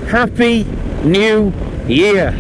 Happy New Year.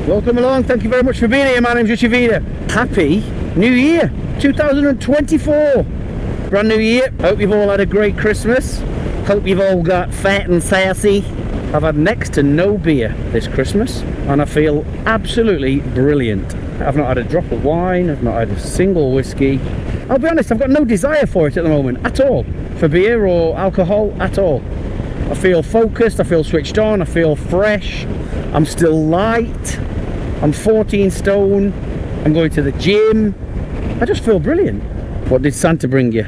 Welcome along, thank you very much for being here. My name's RichyVida. Happy New Year 2024. Brand new year. Hope you've all had a great Christmas. Hope you've all got fat and sassy. I've had next to no beer this Christmas and I feel absolutely brilliant. I've not had a drop of wine, I've not had a single whiskey. I'll be honest, I've got no desire for it at the moment at all, for beer or alcohol at all. I feel focused, I feel switched on, I feel fresh, I'm still light, I'm 14 stone, I'm going to the gym. I just feel brilliant. What did Santa bring you?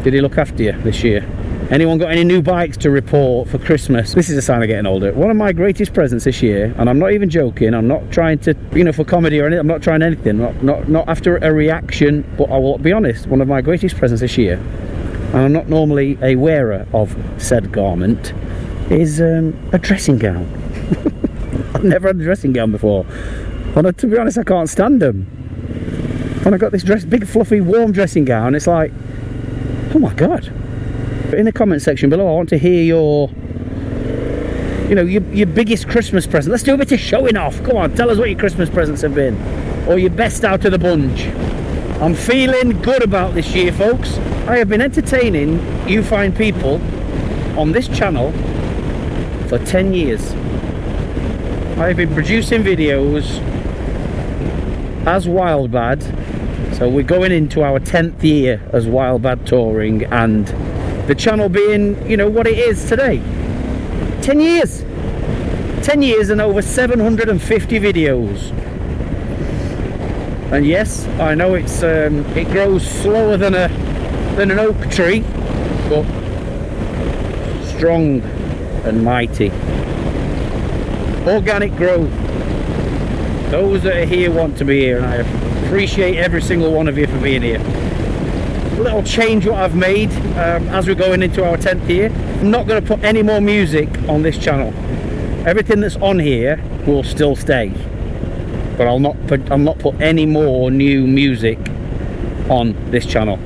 Did he look after you this year? Anyone got any new bikes to report for Christmas? This is a sign of getting older. One of my greatest presents this year, and I'm not even joking, I'm not trying to, you know, for comedy or anything, I'm not trying anything, not after a reaction, but I will be honest, one of my greatest presents this year, and I'm not normally a wearer of said garment, is a dressing gown. I've never had a dressing gown before, and to be honest, I can't stand them. And I got this big fluffy warm dressing gown, it's like, oh my god. In the comment section below, I want to hear your biggest Christmas present. Let's do a bit of showing off. Come on, tell us what your Christmas presents have been, or your best out of the bunch. I'm feeling good about this year, folks. I have been entertaining you fine people on this channel for 10 years. I have been producing videos as Wildbad, so we're going into our 10th year as Wildbad touring, and the channel being, you know, what it is today. 10 years. 10 years and over 750 videos. And yes, I know it's it grows slower than an oak tree, but strong and mighty. Organic growth. Those that are here want to be here, and I appreciate every single one of you for being here. Little change what I've made as we're going into our 10th year. I'm not going to put any more music on this channel. Everything that's on here will still stay, but I'll not put any more new music on this channel.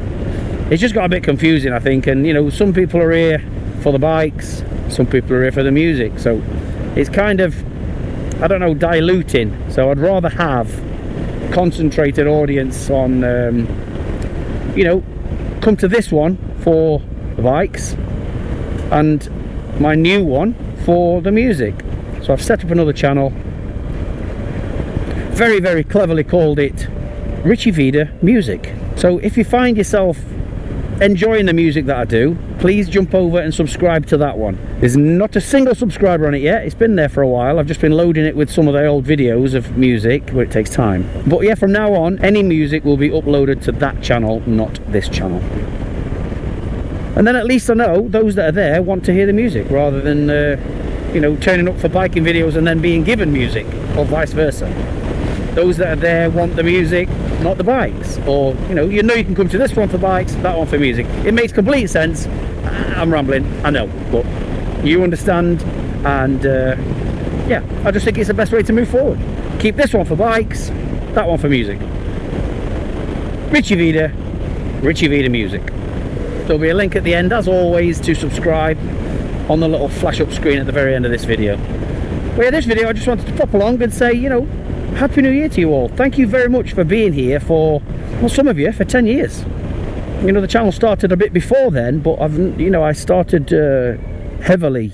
It's just got a bit confusing, I think, and you know, some people are here for the bikes, some people are here for the music, so it's kind of, I don't know, diluting. So I'd rather have concentrated audience on you know, come to this one for the bikes and my new one for the music. So I've set up another channel, very, very cleverly called it RichyVida Music. So if you find yourself enjoying the music that I do, please jump over and subscribe to that one. There's not a single subscriber on it yet. It's been there for a while. I've just been loading it with some of the old videos of music, but it takes time. But yeah, from now on, any music will be uploaded to that channel, not this channel. And then at least I know those that are there want to hear the music, rather than you know, turning up for biking videos and then being given music, or vice versa. Those that are there want the music, not the bikes. Or you can come to this one for bikes, that one for music. It makes complete sense. I'm rambling, I know, but you understand. And yeah, I just think it's the best way to move forward. Keep this one for bikes, that one for music. RichyVida, RichyVida Music. There'll be a link at the end, as always, to subscribe on the little flash up screen at the very end of this video. But yeah, this video I just wanted to pop along and say, you know, Happy New Year to you all. Thank you very much for being here for, well, some of you, for 10 years. You know, the channel started a bit before then, but I started heavily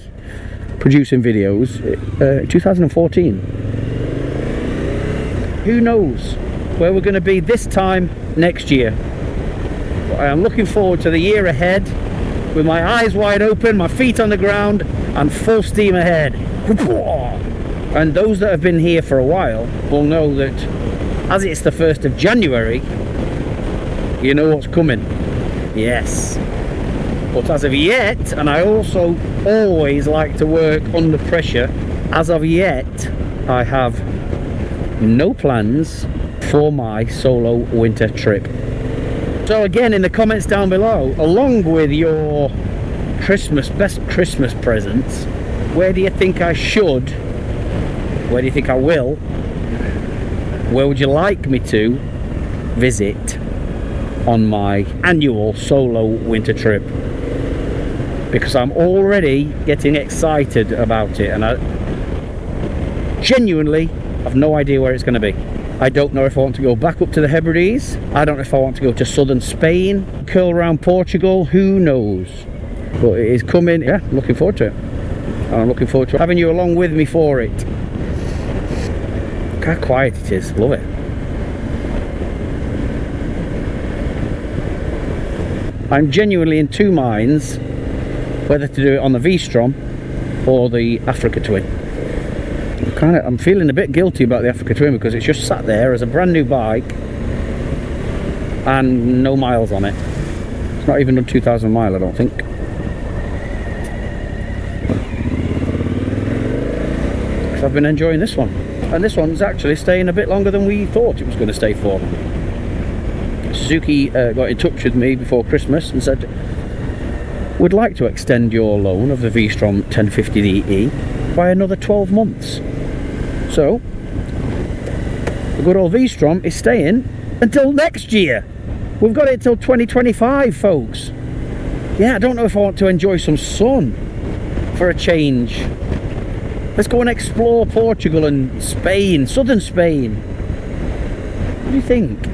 producing videos 2014. Who knows where we're going to be this time next year. But I am looking forward to the year ahead with my eyes wide open, my feet on the ground, and full steam ahead. And those that have been here for a while will know that as it's the 1st of January, you know what's coming. Yes. But as of yet, and I also always like to work under pressure, as of yet, I have no plans for my solo winter trip. So again, in the comments down below, along with your best Christmas presents, where do you think I should, where do you think I will, where would you like me to visit on my annual solo winter trip, because I'm already getting excited about it, and I genuinely have no idea where it's going to be. I don't know if I want to go back up to the Hebrides. I don't know if I want to go to southern Spain, curl around Portugal, who knows. But it is coming. Yeah, looking forward to it. And I'm looking forward to having you along with me for it. Look how quiet it is, love it. I'm genuinely in two minds whether to do it on the V-Strom or the Africa Twin. I'm feeling a bit guilty about the Africa Twin because it's just sat there as a brand new bike and no miles on it. It's not even done 2,000 miles, I don't think. So I've been enjoying this one, and this one's actually staying a bit longer than we thought it was going to stay for. Suzuki got in touch with me before Christmas and said, "We'd like to extend your loan of the V-Strom 1050DE by another 12 months. So, the good old V-Strom is staying until next year. We've got it till 2025, folks. Yeah, I don't know if I want to enjoy some sun for a change. Let's go and explore Portugal and Spain, southern Spain. What do you think?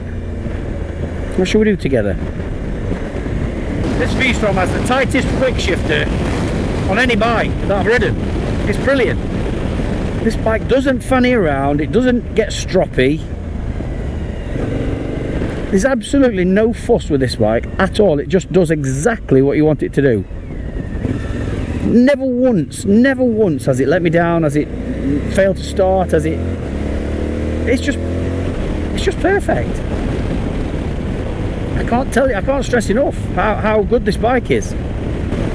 What should we do together?" This V-Strom has the tightest quick shifter on any bike that I've ridden. It's brilliant. This bike doesn't fanny around, it doesn't get stroppy. There's absolutely no fuss with this bike at all. It just does exactly what you want it to do. Never once has it let me down, has it failed to start, has it... It's just perfect. I can't tell you, I can't stress enough how good this bike is.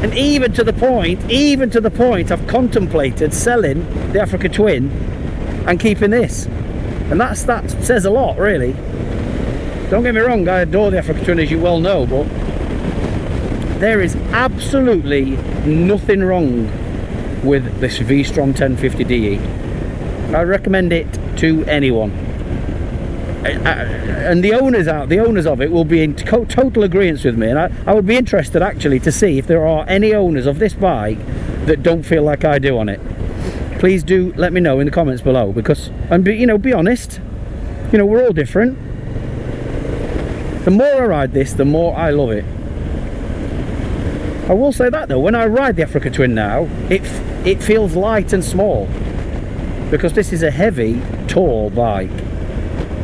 And even to the point I've contemplated selling the Africa Twin and keeping this. And that says a lot, really. Don't get me wrong, I adore the Africa Twin, as you well know, but there is absolutely nothing wrong with this V-Strom 1050DE. I recommend it to anyone. And the owners of it will be in total agreement with me, and I would be interested actually to see if there are any owners of this bike that don't feel like I do on it. Please do let me know in the comments below, because, and be honest, we're all different. The more I ride this, the more I love it. I will say that though, when I ride the Africa Twin now, it feels light and small, because this is a heavy, tall bike.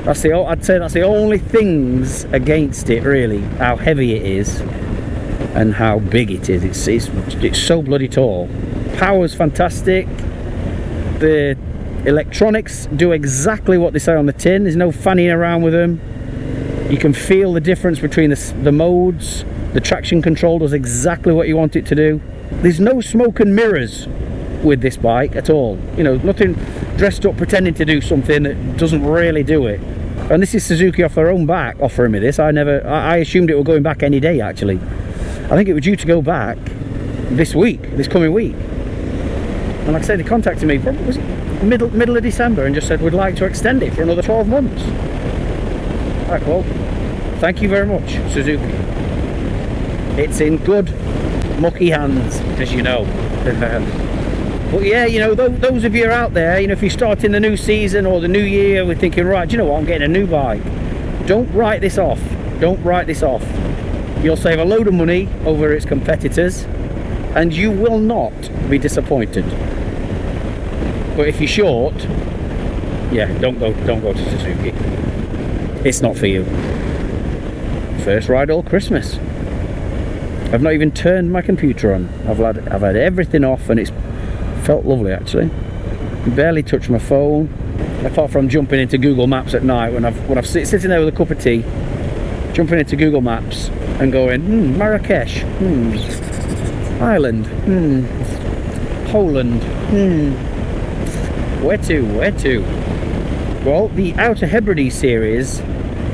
I'd say that's the only things against it, really, how heavy it is and how big it is. It's so bloody tall. Power's fantastic. The electronics do exactly what they say on the tin. There's no fanning around with them. You can feel the difference between the modes. The traction control does exactly what you want it to do. There's no smoke and mirrors with this bike at all. Nothing dressed up pretending to do something that doesn't really do it. And this is Suzuki off their own back offering me this. I assumed it were going back any day, actually. I think it was due to go back this coming week. And like I said, they contacted me, was it middle of December, and just said we'd like to extend it for another 12 months. Right, well, thank you very much, Suzuki. It's in good, mucky hands, as you know. But yeah, those of you out there, if you're starting the new season or the new year, we're thinking, right, do you know what, I'm getting a new bike. Don't write this off. Don't write this off. You'll save a load of money over its competitors, and you will not be disappointed. But if you're short, yeah, don't go to Suzuki. It's not for you. First ride all Christmas. I've not even turned my computer on. I've had everything off, and it's felt lovely actually. Barely touched my phone, apart from jumping into Google Maps at night when I've sitting there with a cup of tea, jumping into Google Maps and going, Marrakesh, Ireland, Poland, where to? Well, the Outer Hebrides series,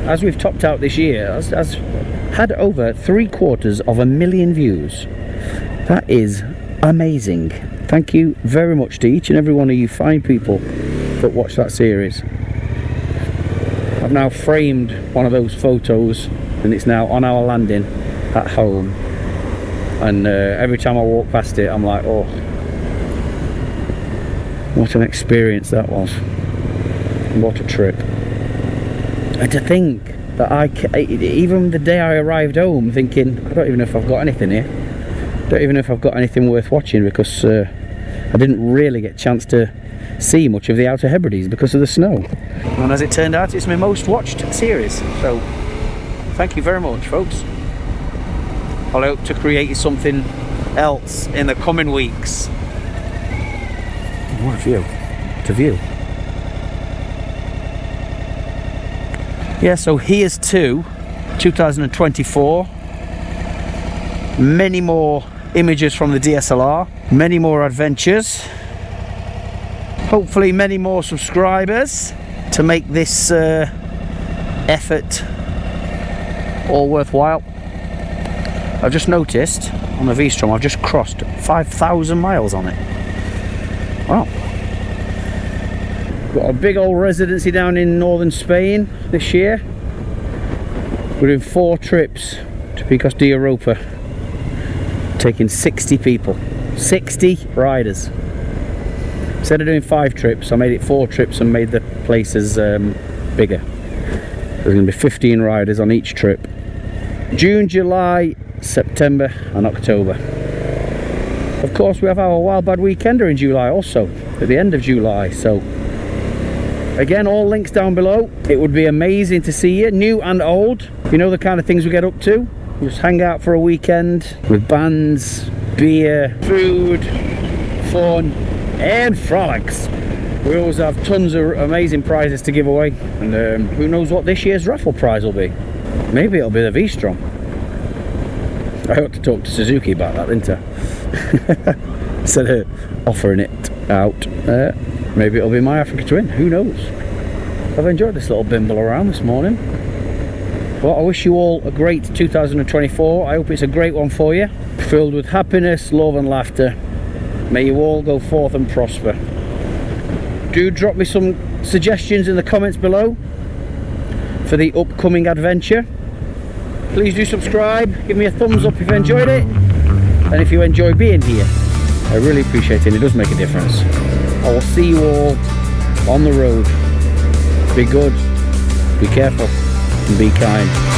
as we've topped out this year, has had over 750,000 views. That is amazing. Thank you very much to each and every one of you fine people that watch that series. I've now framed one of those photos and it's now on our landing at home. And every time I walk past it, I'm like, oh, what an experience that was. What a trip. And to think that even the day I arrived home, thinking, I don't even know if I've got anything here. Don't even know if I've got anything worth watching, because I didn't really get a chance to see much of the Outer Hebrides because of the snow. And as it turned out, it's my most watched series. So thank you very much, folks. I'll hope to create something else in the coming weeks. What a view. To view. Yeah, so here's to 2024. Many more images from the DSLR. Many more adventures. Hopefully many more subscribers to make this effort all worthwhile. I've just noticed on the V-Strom I've just crossed 5,000 miles on it. Wow. Got a big old residency down in northern Spain this year. We're doing 4 trips to Picos de Europa, taking 60 people, 60 riders. Instead of doing 5 trips, I made it 4 trips and made the places bigger. There's going to be 15 riders on each trip. June, July, September and October. Of course, we have our Wild Bad Weekender in July also, at the end of July. So again, all links down below. It would be amazing to see you, new and old. You know the kind of things we get up to. We just hang out for a weekend with bands, beer, food, fun and frolics. We always have tons of amazing prizes to give away, and who knows what this year's raffle prize will be. Maybe it'll be the V-Strom. I ought to talk to Suzuki about that, didn't I? Instead of offering it out. Maybe it'll be my Africa Twin, who knows. I've enjoyed this little bimble around this morning. Well, I wish you all a great 2024. I hope it's a great one for you, filled with happiness, love and laughter. May you all go forth and prosper. Do drop me some suggestions in the comments below for the upcoming adventure. Please do subscribe, give me a thumbs up if you enjoyed it, and if you enjoy being here, I really appreciate it. It does make a difference. I will see you all on the road. Be good, be careful, and be kind.